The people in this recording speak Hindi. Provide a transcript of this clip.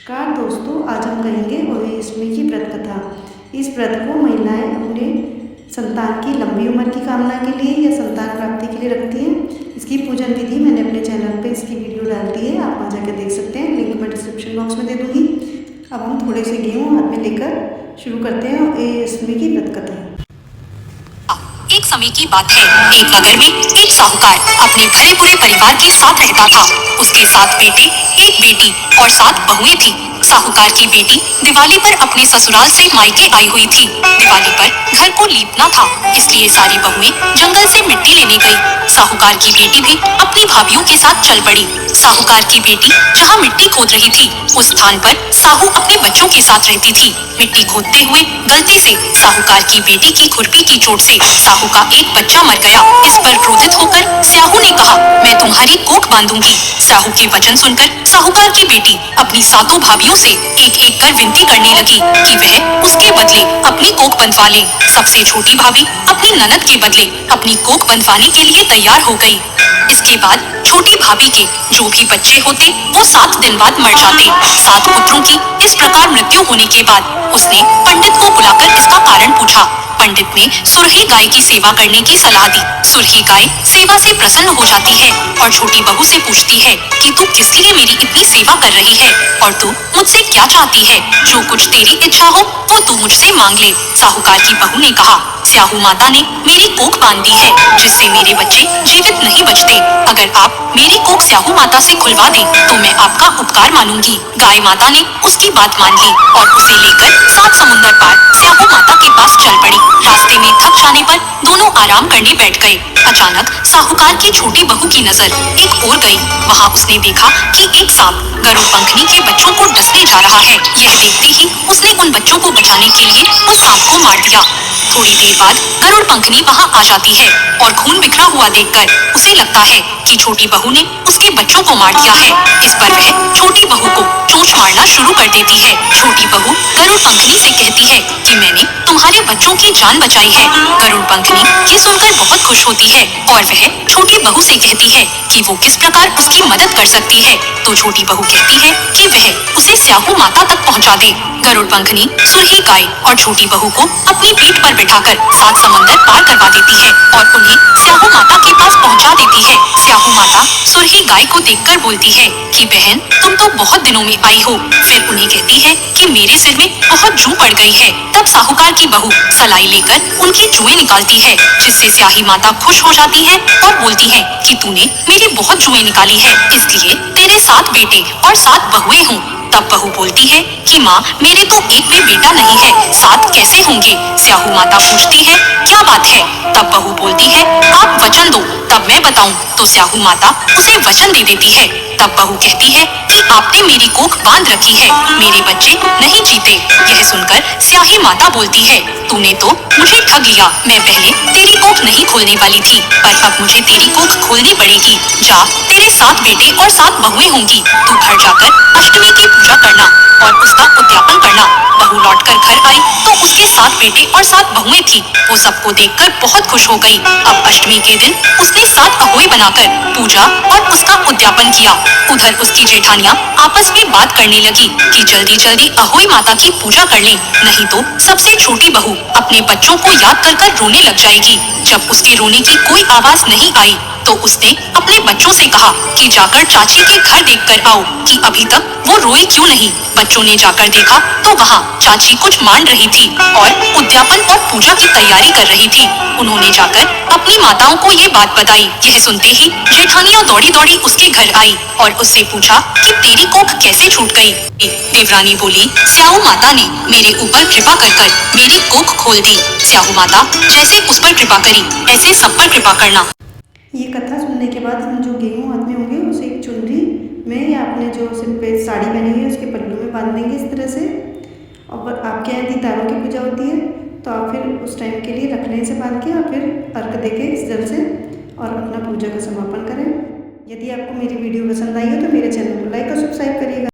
नमस्कार दोस्तों, आज हम कहेंगे अष्टमी की व्रत कथा। इस व्रत को महिलाएं अपने संतान की लंबी उम्र की कामना के लिए या संतान प्राप्ति के लिए रखती हैं। इसकी पूजन विधि मैंने अपने चैनल पे इसकी वीडियो डाल दी है, आप वहाँ जाकर देख सकते हैं। लिंक मैं डिस्क्रिप्शन बॉक्स में दे दूँगी। अब हम थोड़े से गेहूँ हाथ में लेकर शुरू करते हैं अष्टमी की व्रत कथा। एक समय की बात है, एक नगर में एक साहूकार अपने भरे पूरे परिवार के साथ रहता था। उसके 7 बेटे, एक बेटी और 7 बहुएं थी। साहूकार की बेटी दिवाली पर अपने ससुराल से मायके आई हुई थी। दिवाली पर घर को लीपना था, इसलिए सारी बहुएं जंगल से मिट्टी लेने गई। साहूकार की बेटी भी अपनी भाभीयों के साथ चल पड़ी। साहूकार की बेटी जहाँ मिट्टी खोद रही थी, उस स्थान पर साहू अपने बच्चों के साथ रहती थी। मिट्टी खोदते हुए गलती से साहूकार की बेटी की खुरपी की चोट से साहू का एक बच्चा मर गया। इस पर क्रोधित होकर स्याहू ने कहा, मैं तुम्हारी कोख बांधूंगी। स्याहू के वचन सुनकर साहूकार की बेटी अपनी 7 भाभीयों से एक एक कर विनती करने लगी कि वह उसके बदले अपनी कोख बंधवा ले। सबसे छोटी भाभी अपनी ननद के बदले अपनी कोख बंधवाने के लिए तैयार हो गई। इसके बाद छोटी भाभी के जो भी बच्चे होते वो 7 दिन बाद मर जाते। 7 पुत्रों की इस प्रकार मृत्यु होने के बाद उसने पंडित को बुलाकर इसका कारण पूछा। पंडित ने सुरही गाय की सेवा करने की सलाह दी। सुरही गाय सेवा से प्रसन्न हो जाती है और छोटी बहू से पूछती है कि तू किस लिए मेरी इतनी सेवा कर रही है और तू मुझसे क्या चाहती है? जो कुछ तेरी इच्छा हो वो तू मुझसे मांग ले। साहूकार की बहू ने कहा, स्याहू माता ने मेरी कोख बांध दी है, जिससे मेरे बच्चे जीवित नहीं बचते। अगर आप मेरी कोख स्याहू माता से खुलवा दें तो मैं आपका उपकार मानूंगी। गाय माता ने उसकी बात मान ली और उसे लेकर 7 समुंदर पार स्याहू माता के पास चल पड़ी। रास्ते में थक जाने पर दोनों आराम करने बैठ गए। अचानक साहूकार की छोटी बहू की नजर एक ओर गई। वहाँ उसने देखा कि एक सांप गरुड़ पंखनी के बच्चों को डसने जा रहा है। यह देखते ही उसने उन बच्चों को बचाने के लिए उस सांप को मार दिया। थोड़ी देर बाद गरुड़ पंखनी वहाँ आ जाती है और खून बिखरा हुआ देखकर उसे लगता है कि छोटी बहू ने उसके बच्चों को मार दिया है। इस पर वह छोटी बहू को चोंच मारना शुरू कर देती है। छोटी बहू गरुड़ पंखनी से कहती है कि मैंने तुम्हारे बच्चों की जान बचाई है। गरुड़ पंखनी ये सुनकर बहुत खुश होती है और वह छोटी बहू से कहती है कि वो किस प्रकार उसकी मदद कर सकती है। तो छोटी बहू कहती है कि वह उसे स्याहू माता तक पहुंचा दे। गरुड़ पंखनी सुरही गाय और छोटी बहू को अपनी पीठ पर बिठाकर 7 समंदर पार करवा देती है और उन्हें स्याहू माता के पास पहुंचा देती है। स्याहू माता सुरही गाय को देखकर बोलती है कि बहन, तुम तो बहुत दिनों में आई हो। फिर उन्हें कहती है कि मेरे सिर में बहुत जू पड़ गई है। तब साहूकार की बहू सलाई लेकर उनकी जुएं निकालती है, जिससे स्याही माता खुश हो जाती है और बोलती है कि तूने मेरी बहुत जुएं निकाली है, इसलिए तेरे 7 बेटे और 7 बहुएं हों। तब बहू बोलती है कि माँ, मेरे तो एक भी बेटा नहीं है, 7 कैसे होंगे? स्याहू माता पूछती है, क्या बात है? तब बहू बोलती है, आप वचन दो तब मैं बताऊं। तो स्याहू माता उसे वचन दे देती है। तब बहू कहती है कि आपने मेरी कोख बांध रखी है, मेरे बच्चे नहीं जीते। यह सुनकर स्याही माता बोलती है, तूने तो मुझे ठग लिया। मैं पहले तेरी कोख नहीं खोलने वाली थी, पर अब मुझे तेरी कोख खोलनी पड़ेगी। जा, तेरे 7 बेटे और 7 बहुएं होंगी। तू घर जाकर अष्टमी की पूजा करना और उसका उद्यापन करना। बहू लौटकर घर आई तो उसके 7 बेटे और 7 बहुएं थी। वो सबको देखकर बहुत खुश हो गई। अब अष्टमी के दिन उसने 7 अहोई बनाकर पूजा और उसका उद्यापन किया। उधर उसकी जेठानियाँ आपस में बात करने लगी कि जल्दी जल्दी अहोई माता की पूजा कर लें, नहीं तो सबसे छोटी बहू अपने बच्चों को याद कर कर रोने लग जाएगी। जब उसके रोने की कोई आवाज नहीं आई तो उसने अपने बच्चों से कहा कि जाकर चाची के घर देखकर आओ कि अभी तक वो रोई क्यों नहीं। बच्चों ने जाकर देखा तो वहाँ चाची कुछ मान रही थी और उद्यापन और पूजा की तैयारी कर रही थी। उन्होंने जाकर अपनी माताओं को ये बात बताई। यह सुनते ही जेठानियाँ दौड़ी दौड़ी उसके घर आई और उससे पूछा कि तेरी कोख कैसे छूट गई? देवरानी बोली, स्याहू माता ने मेरे ऊपर कृपा कर कर मेरी कोख खोल दी। स्याहू माता जैसे उस पर कृपा करी ऐसे सब पर कृपा करना। ये कथा सुनने के बाद हम जो गेहूँ हाथ में होंगे उसे एक चुनरी में या अपने जो सिर पे साड़ी पहनी हुई है उसके पल्लू में बांध देंगे इस तरह से। और आपके यहाँ यदि तारों की पूजा होती है तो आप फिर उस टाइम के लिए रखने से बांध के और फिर अर्घ देके इस जल से और अपना पूजा का समापन करें। यदि आपको मेरी वीडियो पसंद आई हो तो मेरे चैनल को लाइक और सब्सक्राइब करिएगा।